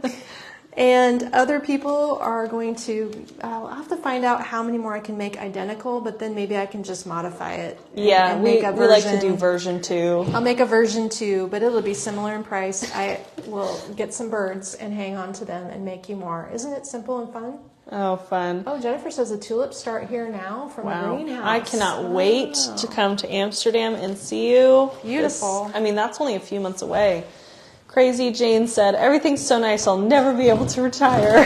And other people are going to, I'll have to find out how many more I can make identical, but then maybe I can just modify it. Yeah, and we like to do version 2. I'll make a version 2, but it'll be similar in price. I will get some birds and hang on to them and make you more. Isn't it simple and fun? Oh, fun. Oh, Jennifer says the tulips start here now from the greenhouse. I cannot wait to come to Amsterdam and see you. Beautiful. I mean, that's only a few months away. Crazy Jane said, everything's so nice, I'll never be able to retire.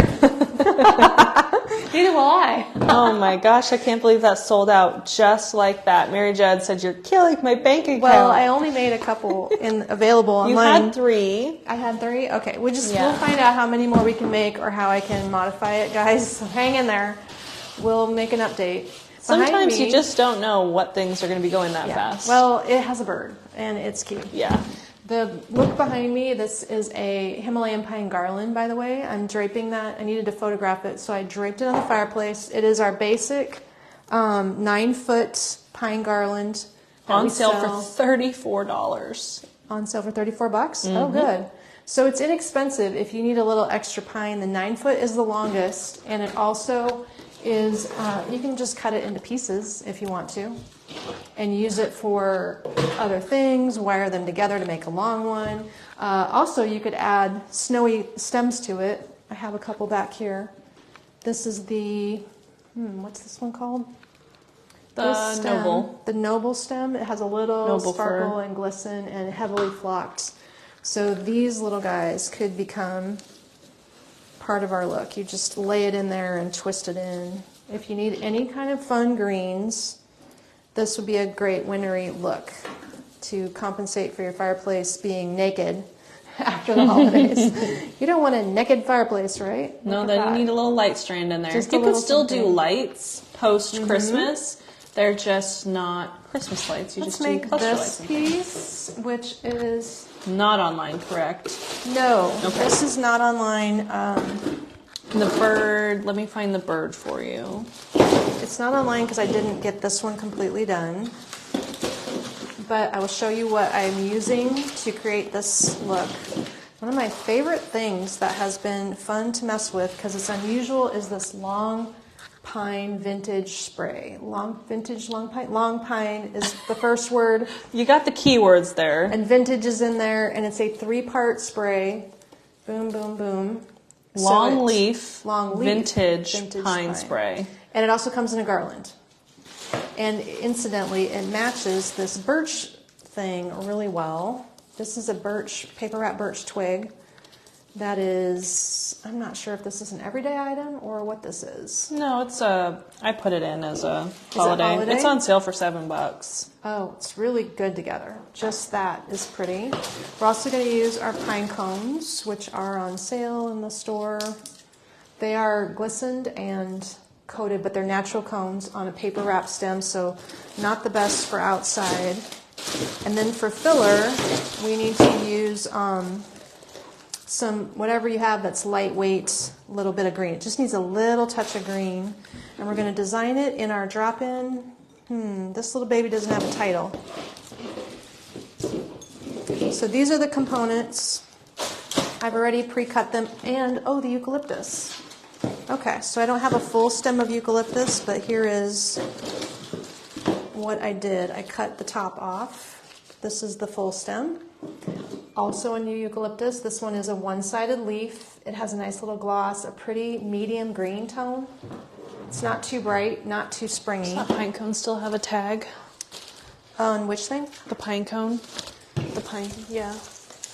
Neither will I. Oh my gosh, I can't believe that sold out just like that. Mary Judd said, you're killing my bank account. Well, I only made a couple available online. You had 3. I had 3? Okay, we'll find out how many more we can make or how I can modify it, guys. So hang in there. We'll make an update. Sometimes you just don't know what things are going to be going that fast. Well, it has a bird, and it's cute. Yeah. Look behind me, this is a Himalayan pine garland, by the way. I'm draping that. I needed to photograph it, so I draped it on the fireplace. It is our basic 9-foot pine garland. On sale for $34. On sale for $34? Mm-hmm. Oh, good. So it's inexpensive if you need a little extra pine. The 9-foot is the longest, and it also is, you can just cut it into pieces if you want to. And use it for other things, wire them together to make a long one. Also, you could add snowy stems to it. I have a couple back here. This is the, what's this one called? The Noble. The Noble stem. It has a little Noble sparkle fir. and glisten and heavily flocked. So these little guys could become part of our look. You just lay it in there and twist it in. If you need any kind of fun greens, this would be a great wintry look to compensate for your fireplace being naked after the holidays. You don't want a naked fireplace, right? No, then you need a little light strand in there. Just you a can little still something. do lights post-Christmas. They're just not Christmas lights. You Let's just do make cluster this lights. piece, which is... Not online, correct? No, Okay. this is not online. The bird, let me find the bird for you. It's not online because I didn't get this one completely done. But I will show you what I'm using to create this look. One of my favorite things that has been fun to mess with, because it's unusual, is this long pine vintage spray. Long pine is the first word. You got the keywords there. And vintage is in there, and it's a 3-part spray. Boom, boom, boom. Long leaf, vintage pine spray. And it also comes in a garland. And incidentally, it matches this birch thing really well. This is a paper wrap birch twig. That is, I'm not sure if this is an everyday item or what this is. No, I put it in as a holiday. holiday. It's on sale for $7. Oh, it's really good together. Just that is pretty. We're also going to use our pine cones, which are on sale in the store. They are glistened and coated, but they're natural cones on a paper wrap stem, so not the best for outside. And then for filler, we need to use some, whatever you have that's lightweight, a little bit of green. It just needs a little touch of green. And we're going to design it in our drop-in. This little baby doesn't have a title. So these are the components. I've already pre-cut them. And, oh, the eucalyptus. Okay, so I don't have a full stem of eucalyptus, but here is what I did. I cut the top off. This is the full stem. Also a new eucalyptus. This one is a one-sided leaf. It has a nice little gloss, a pretty medium green tone. It's not too bright, not too springy. Does that pine cone still have a tag? On which thing? The pine cone? The pine, yeah.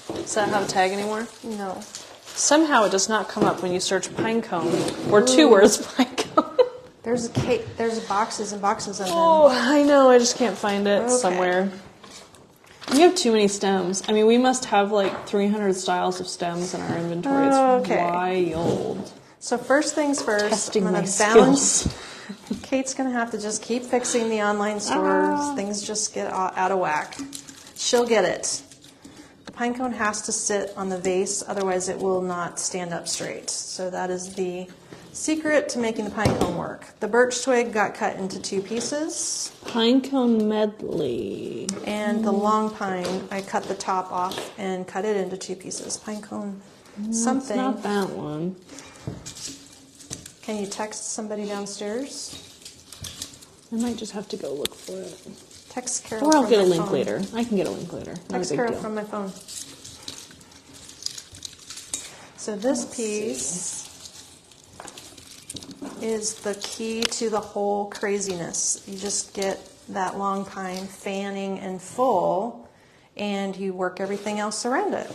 Does that have a tag anymore? No. Somehow it does not come up when you search pine cone, or two words pine cone. There's boxes and boxes of them. Oh, I know, I just can't find it Okay. somewhere. You have too many stems. I mean, we must have like 300 styles of stems in our inventory. It's wild. So first things first, Testing I'm my going to balance. skills. Kate's going to have to just keep fixing the online stores. Things just get out of whack. She'll get it. The pine cone has to sit on the vase, otherwise it will not stand up straight. So that is the secret to making the pine cone work. The birch twig got cut into 2 pieces. Pine cone medley. And the long pine, I cut the top off and cut it into 2 pieces. Pine cone something. It's not that one. Can you text somebody downstairs? I might just have to go look for it. Text Carol. Or I'll from get a my link phone. later. I can get a link later. Not Text a big Carol deal. from my phone. So this piece is the key to the whole craziness. You just get that long pine fanning and full, and you work everything else around it.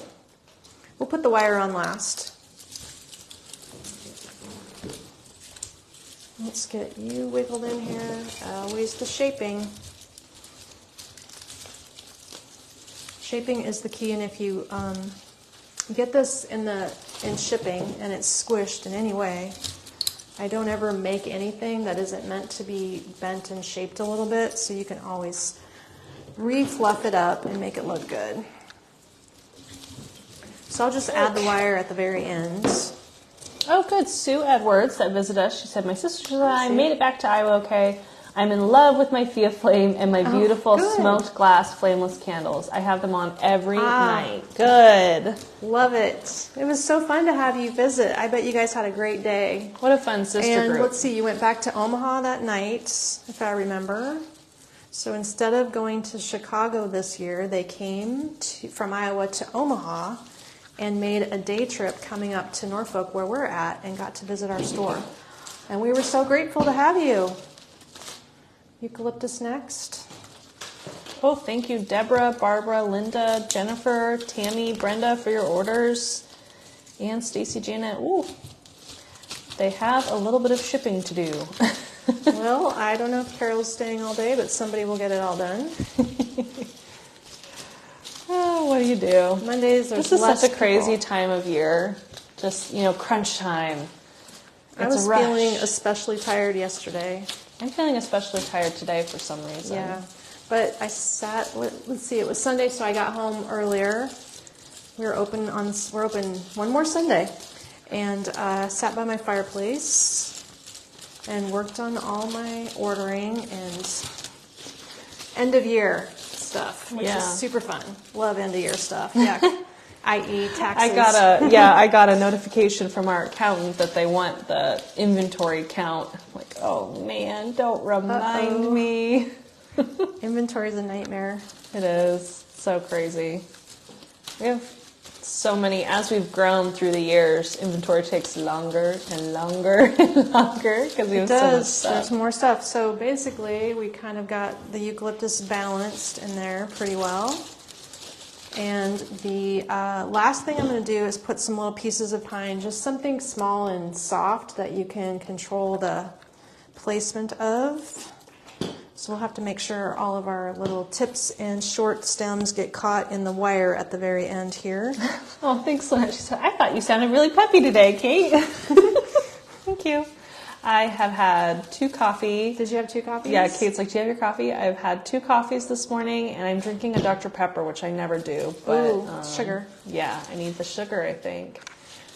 We'll put the wire on last. Let's get you wiggled in here. Always the shaping. Shaping is the key, and if you get this in shipping and it's squished in any way, I don't ever make anything that isn't meant to be bent and shaped a little bit, so you can always re-fluff it up and make it look good. So I'll just add the wire at the very end. Oh, good. Sue Edwards that visited us. She said, my sister and I made it back to Iowa okay. I'm in love with my Fia Flame and my beautiful smoked glass flameless candles. I have them on every night. Good. Love it. It was so fun to have you visit. I bet you guys had a great day. What a fun sister group. Let's see, you went back to Omaha that night, if I remember. So instead of going to Chicago this year, they came from Iowa to Omaha and made a day trip coming up to Norfolk where we're at and got to visit our store. And we were so grateful to have you. Eucalyptus next. Oh, thank you, Deborah, Barbara, Linda, Jennifer, Tammy, Brenda for your orders, and Stacy, Janet. Ooh, they have a little bit of shipping to do. Well, I don't know if Carol's staying all day, but somebody will get it all done. Oh, What do you do? Mondays, there's This is less such a crazy people. time of year. Just, crunch time. I was feeling especially tired yesterday. I'm feeling especially tired today for some reason. Yeah. But I let's see, it was Sunday, so I got home earlier. We're open one more Sunday. And sat by my fireplace and worked on all my ordering and end of year stuff, which is super fun. Love end of year stuff. Yeah. i.e. taxes. I got a notification from our accountant that they want the inventory count. I'm like, oh man, don't remind me. Inventory is a nightmare. It is so crazy. We have so many, as we've grown through the years, inventory takes longer and longer and longer because we have so much stuff. There's more stuff. So basically, we kind of got the eucalyptus balanced in there pretty well. And the last thing I'm going to do is put some little pieces of pine, just something small and soft that you can control the placement of. So we'll have to make sure all of our little tips and short stems get caught in the wire at the very end here. Oh, thanks so much. I thought you sounded really peppy today, Kate. Thank you. I have had 2 coffee. Did you have 2 coffees? Yeah, Kate's like, do you have your coffee? I've had 2 coffees this morning, and I'm drinking a Dr. Pepper, which I never do. But, ooh, sugar. Yeah, I need the sugar, I think.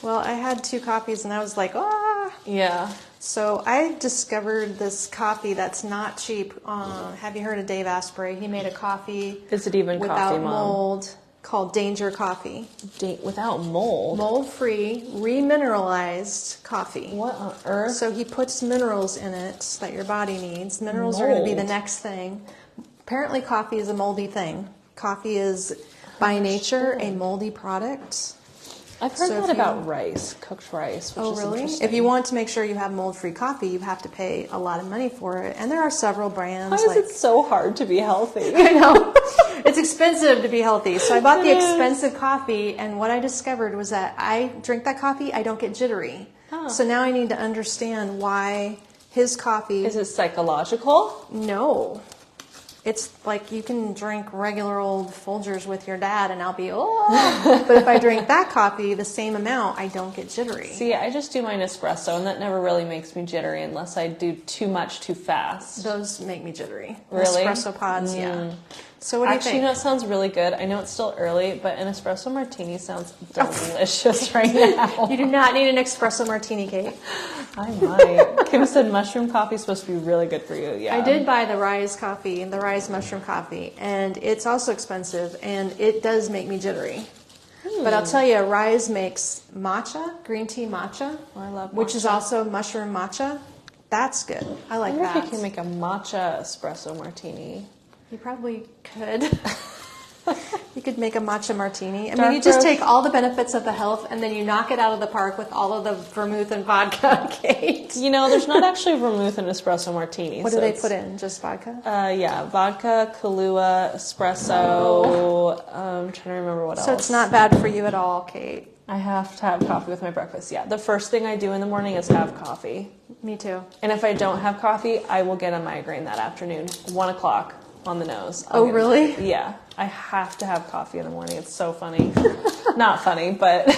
Well, I had 2 coffees, and I was like, ah. Yeah. So I discovered this coffee that's not cheap. Have you heard of Dave Asprey? He made a coffee Is it even without coffee, Mom? mold called Danger Coffee. Without mold? Mold-free, remineralized coffee. What on earth? So he puts minerals in it that your body needs. Minerals are going to be the next thing. Apparently coffee is a moldy thing. Coffee is, by nature, a moldy product. I've heard that about rice, cooked rice, which is really? interesting. If you want to make sure you have mold-free coffee, you have to pay a lot of money for it. And there are several brands. Why is it so hard to be healthy? I know. It's expensive to be healthy. So I bought the expensive coffee, and what I discovered was that I drink that coffee, I don't get jittery. Oh. So now I need to understand why his coffee... Is it psychological? No. It's like you can drink regular old Folgers with your dad and I'll be, oh. But if I drink that coffee, the same amount, I don't get jittery. See, I just do mine espresso, and that never really makes me jittery unless I do too much too fast. Those make me jittery. Really? Espresso pods, yeah. So what do you think? Actually, it sounds really good. I know it's still early, but an espresso martini sounds delicious right now. You do not need an espresso martini, Kate. I might. Kim said mushroom coffee is supposed to be really good for you. Yeah. I did buy the Rise coffee, the Rise mushroom coffee, and it's also expensive, and it does make me jittery. But I'll tell you, Rise makes matcha, green tea matcha, I love matcha. Which is also mushroom matcha. That's good. I like wonder that. if you can make a matcha espresso martini. You probably could. You could make a matcha martini. I mean, you just take all the benefits of the health and then you knock it out of the park with all of the vermouth and vodka, Kate. There's not actually vermouth in espresso martini. What do they put in? Just vodka? Yeah, vodka, Kahlua, espresso. I'm trying to remember what else. So it's not bad for you at all, Kate. I have to have coffee with my breakfast. Yeah, the first thing I do in the morning is have coffee. Me too. And if I don't have coffee, I will get a migraine that afternoon. 1 o'clock on the nose. Really? Yeah. I have to have coffee in the morning. It's so funny. Not funny, but...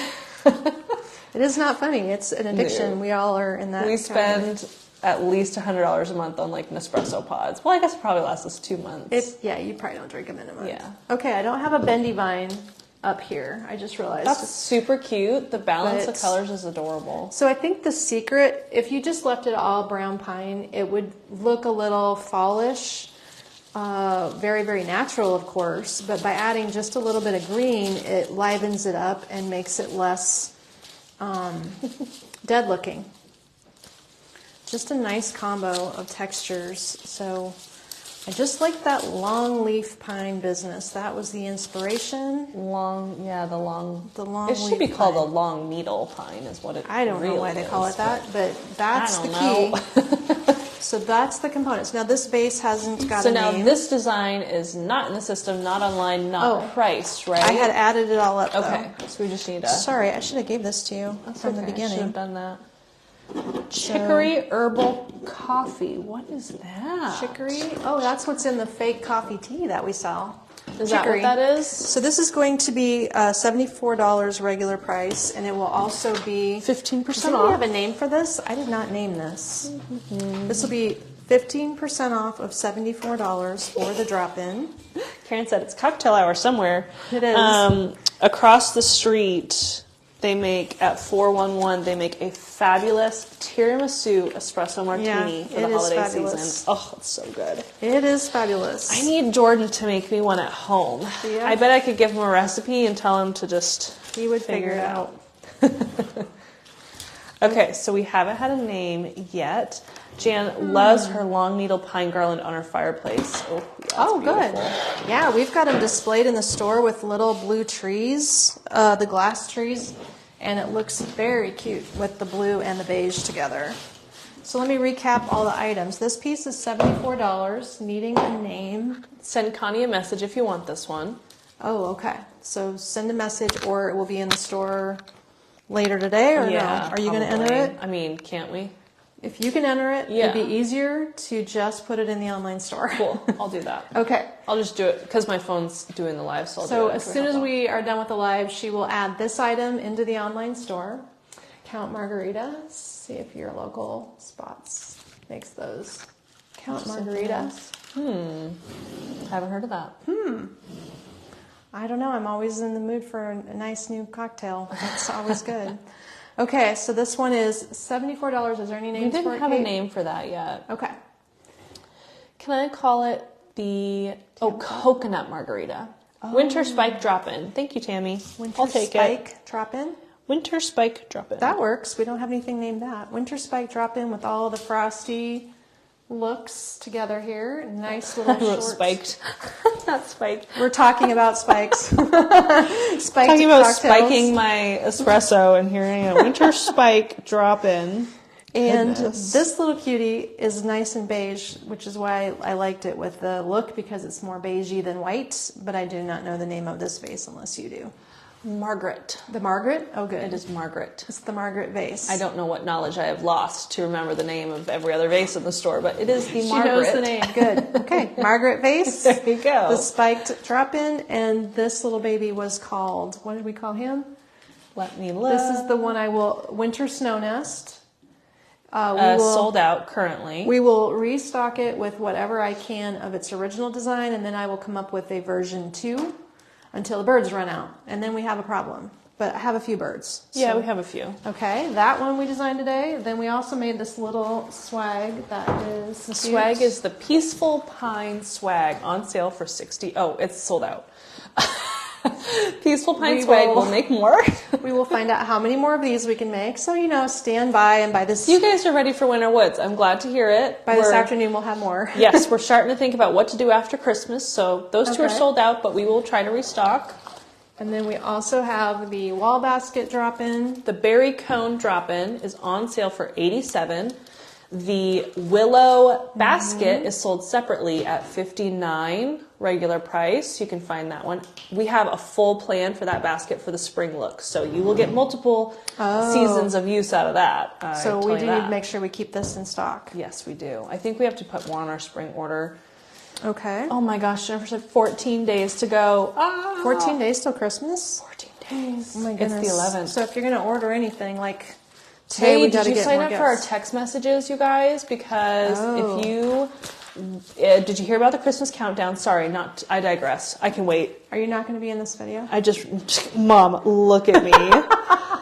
It is not funny. It's an addiction. We all are in that. We spend at least $100 a month on like Nespresso pods. Well, I guess it probably lasts us 2 months. You probably don't drink them in a month. Yeah. Okay, I don't have a bendy vine up here. I just realized. That's super cute. The balance of colors is adorable. So I think the secret, if you just left it all brown pine, it would look a little fallish. Very, very natural, of course, but by adding just a little bit of green, it livens it up and makes it less dead looking. Just a nice combo of textures. So I just like that long leaf pine business. That was the inspiration. The long. It should be called a long needle pine, is what it. I don't know why they call it that, but that's the key. So that's the components. Now this base hasn't got a name. So now this design is not in the system, not online, not priced, right? I had added it all up. Okay, so we just need to. Sorry, I should have gave this to you from the beginning. I should have done that. Chicory herbal coffee. What is that? Chicory? Oh, that's what's in the fake coffee tea that we sell. Is that what that is? So this is going to be $74 regular price, and it will also be 15% off. off. Do we have a name for this? I did not name this. This will be 15% off of $74 for the drop-in. Karen said it's cocktail hour somewhere. It is. Across the street, they make, at 411, they make a fabulous tiramisu espresso martini for the holiday season. Oh, it's so good. It is fabulous. I need Jordan to make me one at home. Yeah. I bet I could give him a recipe and tell him to just He would figure it out. Okay, so we haven't had a name yet. Jan loves her long needle pine garland on her fireplace. Oh, yeah, good. Yeah, we've got them displayed in the store with little blue trees, the glass trees, and it looks very cute with the blue and the beige together. So let me recap all the items. This piece is $74, needing a name. Send Connie a message if you want this one. Oh, okay. So send a message, or it will be in the store later today, or no? Are you going to enter it? I mean, can't we? If you can enter it, it'd be easier to just put it in the online store. Cool. I'll do that. Okay. I'll just do it because my phone's doing the live. So as soon as we are done with the live, she will add this item into the online store. Count Margarita. See if your local spots makes those. Count Margarita. Haven't heard of that. I don't know. I'm always in the mood for a nice new cocktail. That's always good. Okay, so this one is $74. Is there any names for it? We didn't have a name for that yet. Okay. Can I call it the coconut margarita? Winter spike drop-in. Thank you, Tammy. I'll take Spike drop-in? Winter spike drop-in. That works. We don't have anything named that. Winter spike drop-in with all the frosty looks together here. Nice little short. Spiked. Not spiked. We're talking about spikes. Spiked Talking about cocktails. spiking my espresso, and here I am. Winter spike drop-in. And this little cutie is nice and beige, which is why I liked it with the look, because it's more beigey than white, but I do not know the name of this vase unless you do. Margaret. The Margaret? Oh, good. It is Margaret. It's the Margaret vase. I don't know what knowledge I have lost to remember the name of every other vase in the store, but it is the Margaret. She knows the name. Good. Okay. Margaret vase. There you go. The spiked drop-in, and this little baby was called, what did we call him? Let me look. This is the one Winter Snow Nest. Sold out currently. We will restock it with whatever I can of its original design, and then I will come up with a version 2 until the birds run out, and then we have a problem. But I have a few birds. Yeah, we have a few. Okay, that one we designed today. Then we also made this little swag that is The swag is the Peaceful Pine swag on sale for $60. Oh, it's sold out. Peaceful Pine swag will make more. We will find out how many more of these we can make. So, stand by, and by this... You guys are ready for Winter Woods. I'm glad to hear it. By this afternoon, we'll have more. Yes, we're starting to think about what to do after Christmas. So those two are sold out, but we will try to restock. And then we also have the wall basket drop-in. The berry cone drop-in is on sale for $87. The willow basket is sold separately at $59 regular price. You can find that one. We have a full plan for that basket for the spring look, so you will get multiple seasons of use out of that. So we do need to make sure we keep this in stock. Yes, we do. I think we have to put more on our spring order. Okay. Oh my gosh, Jennifer said 14 days to go. 14 days till Christmas? 14 days. Oh my goodness. It's the 11th. So if you're going to order anything, like today, we got to did you get sign more up for our gifts. text messages, you guys? Because if you... did you hear about the Christmas countdown? Sorry, I digress. I can wait. Are you not going to be in this video? Mom, look at me.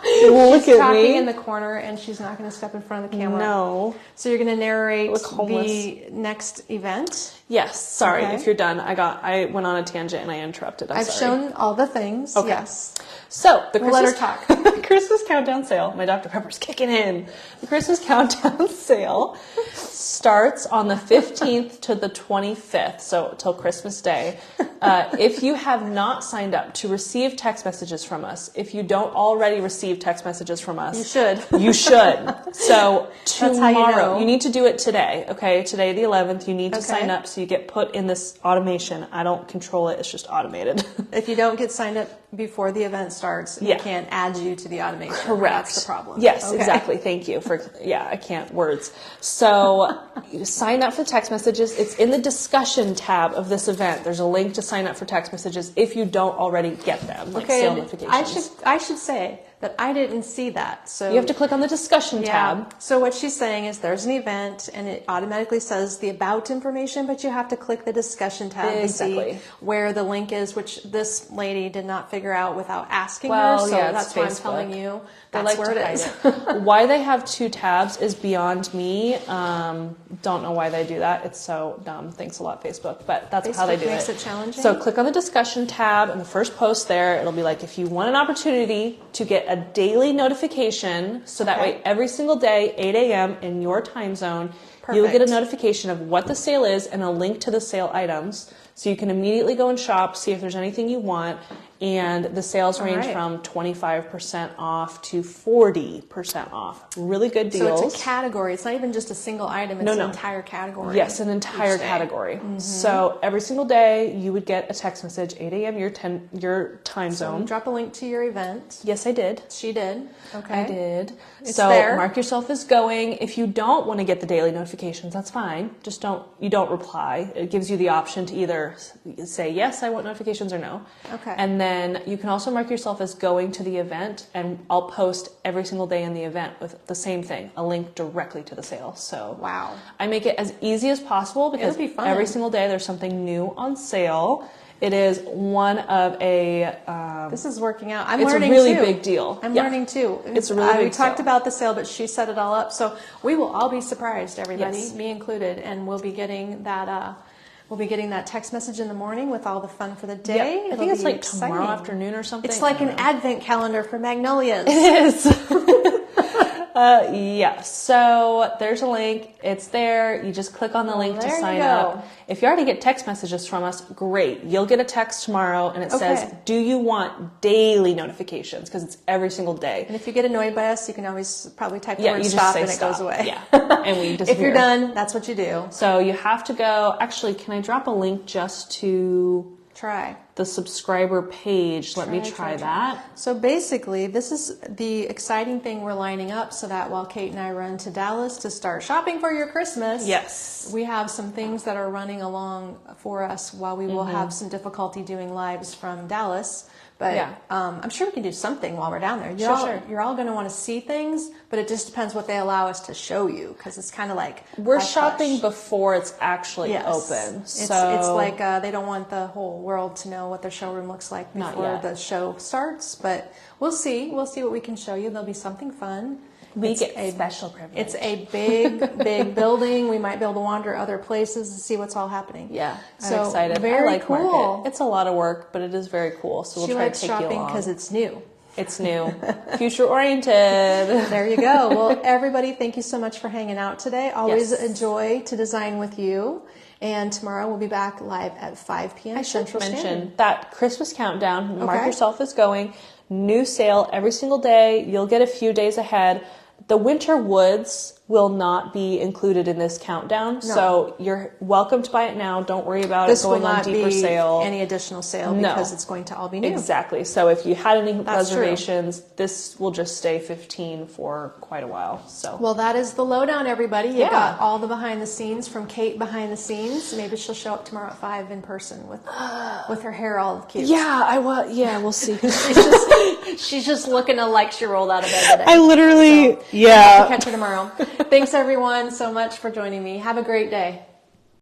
She's talking in the corner, and she's not going to step in front of the camera. No. So you're going to narrate the next event? Yes. Sorry, if you're done. I went on a tangent and I interrupted. I've shown all the things. Okay. Yes. So the Let her talk. Christmas countdown sale. My Dr. Pepper's kicking in. The Christmas countdown sale starts on the 15th to the 25th, so till Christmas Day. If you have not signed up to receive text messages from us, if you don't already receive text messages from us, you should. You should. So tomorrow, you need to do it today. Okay, today the 11th. You need to sign up so you get put in this automation. I don't control it; it's just automated. If you don't get signed up before the event starts, we can't add you to the automation. Correct. That's the problem. Yes, exactly. Thank you for, I can't words. So you sign up for text messages. It's in the discussion tab of this event. There's a link to sign up for text messages if you don't already get them, like sale notifications. I should say that I didn't see that. So you have to click on the discussion tab. So what she's saying is there's an event and it automatically says the about information, but you have to click the discussion tab to see where the link is, which this lady did not figure out without asking her. So that's why I'm telling you that's where it is. Why they have 2 tabs is beyond me. Don't know why they do that. It's so dumb. Thanks a lot, Facebook. But that's how they do it. Makes it challenging. So click on the discussion tab and the first post there. It'll be like, if you want an opportunity to get a daily notification, so that way every single day, 8 a.m. in your time zone, you'll get a notification of what the sale is and a link to the sale items. So you can immediately go and shop, see if there's anything you want. And the sales range from 25% off to 40% off. Really good deals. So it's a category. It's not even just a single item. It's an entire category. Yes, an entire category. Mm-hmm. So every single day you would get a text message, 8 a.m. your time zone. Drop a link to your event. Yes, I did. She did. Okay. I did. It's so there. Mark yourself as going. If you don't want to get the daily notifications, that's fine. Just don't reply. It gives you the option to either say, yes, I want notifications, or no. Okay. And then you can also mark yourself as going to the event, and I'll post every single day in the event with the same thing, a link directly to the sale. So I make it as easy as possible because every single day there's something new on sale. It is one of a... this is working out. It's a really big deal. I'm learning too. It's a really big deal. We talked about the sale, but she set it all up. So we will all be surprised, everybody, me included, and we'll be getting that... We'll be getting that text message in the morning with all the fun for the day. Yep. I think it's like tomorrow afternoon or something. It's like an advent calendar for magnolias. It is. So there's a link. It's there. You just click on the link to sign up. If you already get text messages from us, great. You'll get a text tomorrow and it says, do you want daily notifications? Because it's every single day. And if you get annoyed by us, you can always probably type the word stop and it goes away. Yeah. And we disappear. If you're done, that's what you do. So you have to go. Actually, can I drop a link just to... Try the subscriber page? Let me try that. So basically, this is the exciting thing we're lining up so that while Kate and I run to Dallas to start shopping for your Christmas, we have some things that are running along for us while we will have some difficulty doing lives from Dallas. But I'm sure we can do something while we're down there. You're all going to want to see things, but it just depends what they allow us to show you, because it's kind of like we're shopping before it's actually open. So it's like they don't want the whole world to know what their showroom looks like before the show starts. But we'll see. We'll see what we can show you. There'll be something fun. We get a special privilege. It's a big building. We might be able to wander other places and see what's all happening. Yeah, I'm excited. Very I like cool. Market. It's a lot of work, but it is very cool. So we'll try to take you along. She likes shopping because it's new. It's new. Future oriented. There you go. Well, everybody, thank you so much for hanging out today. Always a joy to design with you. And tomorrow we'll be back live at 5 p.m. Central Standard. I should mention that Christmas countdown. Mark yourself as going. New sale every single day. You'll get a few days ahead. The winter woods will not be included in this countdown, so you're welcome to buy it now. Don't worry about it going on deeper sale. Any additional sale because it's going to all be new. Exactly. So if you had any reservations, this will just stay 15 for quite a while. So well, that is the lowdown, everybody. You got all the behind the scenes from Kate behind the scenes. Maybe she'll show up tomorrow at 5 in person with her hair all cute. Yeah, we'll see. she's just looking like she rolled out of bed today. I literally, catch her tomorrow. Thanks everyone so much for joining me. Have a great day.